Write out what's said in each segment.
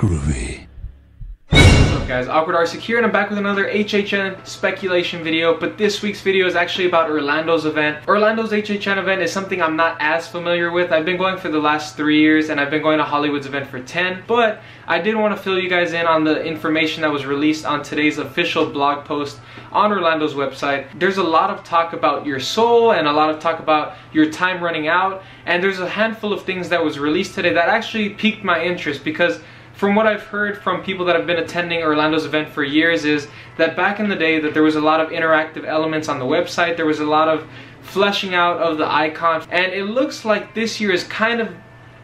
groovy. What's up guys, Awkward Arsic here, and I'm back with another HHN speculation video, but this week's video is actually about Orlando's event. Orlando's HHN event is something I'm not as familiar with. I've been going for the last 3 years, and I've been going to Hollywood's event for 10, but I did want to fill you guys in on the information that was released on today's official blog post on Orlando's website. There's a lot of talk about your soul and a lot of talk about your time running out, and there's a handful of things that was released today that actually piqued my interest, because from what I've heard from people that have been attending Orlando's event for years is that back in the day that there was a lot of interactive elements on the website, there was a lot of fleshing out of the icon, and it looks like this year is kind of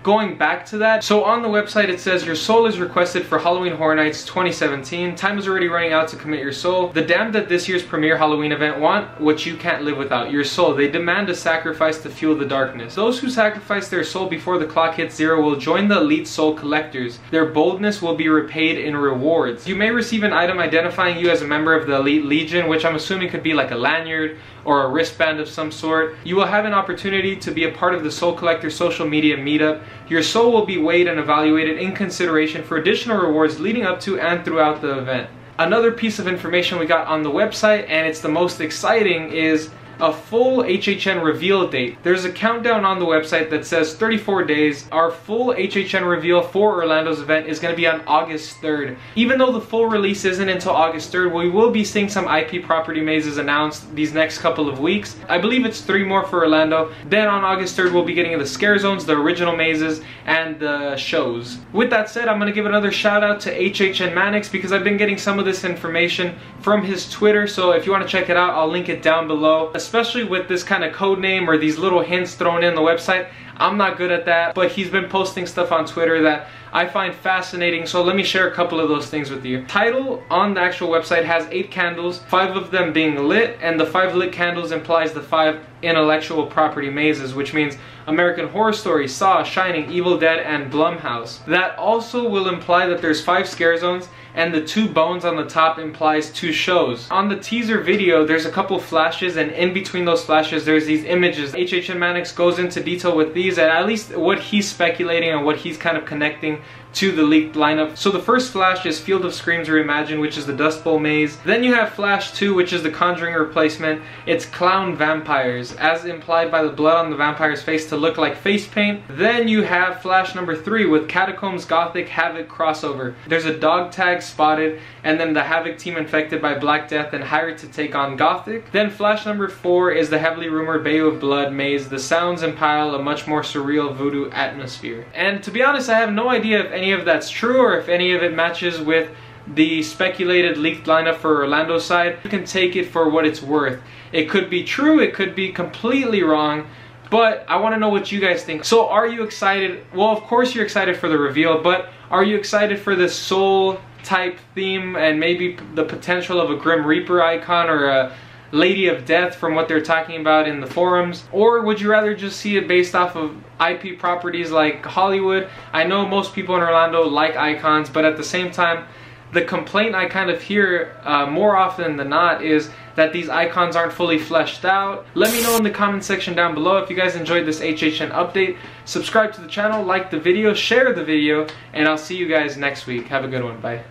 going back to that. So on the website it says, your soul is requested for Halloween Horror Nights 2017. Time is already running out to commit your soul. The damned at this year's premiere Halloween event want what you can't live without, your soul. They demand a sacrifice to fuel the darkness. Those who sacrifice their soul before the clock hits 0 will join the elite soul collectors. Their boldness will be repaid in rewards. You may receive an item identifying you as a member of the elite legion, which I'm assuming could be like a lanyard or a wristband of some sort. You will have an opportunity to be a part of the Soul Collector social media meetup. Your soul will be weighed and evaluated in consideration for additional rewards leading up to and throughout the event. Another piece of information we got on the website, and it's the most exciting, is a full HHN reveal date. There's a countdown on the website that says 34 days. Our full HHN reveal for Orlando's event is going to be on August 3rd. Even though the full release isn't until August 3rd, we will be seeing some IP property mazes announced these next couple of weeks. I believe it's 3 more for Orlando. Then on August 3rd, we'll be getting the scare zones, the original mazes, and the shows. With that said, I'm going to give another shout out to HHN Mannix, because I've been getting some of this information from his Twitter, so if you want to check it out, I'll link it down below. Especially with this kind of code name or these little hints thrown in the website, I'm not good at that, but he's been posting stuff on Twitter that I find fascinating, so let me share a couple of those things with you. Title on the actual website has 8 candles, 5 of them being lit, and the 5 lit candles implies the 5 intellectual property mazes, which means American Horror Story, Saw, Shining, Evil Dead, and Blumhouse. That also will imply that there's 5 scare zones, and the 2 bones on the top implies 2 shows. On the teaser video, there's a couple flashes, and in between those flashes, there's these images. HHN Mannix goes into detail with these, and at least what he's speculating and what he's kind of connecting to the leaked lineup. So the first flash is Field of Screams Reimagined, which is the Dust Bowl maze. Then you have Flash 2, which is the Conjuring replacement. It's Clown Vampires, as implied by the blood on the vampire's face to look like face paint. Then you have Flash number 3 with Catacombs Gothic Havoc crossover. There's a dog tag spotted, and then the Havoc team infected by Black Death and hired to take on Gothic. Then Flash number 4 is the heavily rumored Bayou of Blood maze. The sounds impile a much more surreal voodoo atmosphere. And to be honest, I have no idea if any of that's true or if any of it matches with the speculated leaked lineup for Orlando's side. You can take it for what it's worth. It could be true, it could be completely wrong, but I want to know what you guys think. So are you excited? Well, of course you're excited for the reveal, but are you excited for this soul type theme and maybe the potential of a Grim Reaper icon or a Lady of Death from what they're talking about in the forums? Or would you rather just see it based off of IP properties like Hollywood? I know most people in Orlando like icons, but at the same time, the complaint I kind of hear more often than not is that these icons aren't fully fleshed out. Let me know in the comment section down below if you guys enjoyed this HHN update. Subscribe to the channel, like the video, share the video, and I'll see you guys next week. Have a good one. Bye.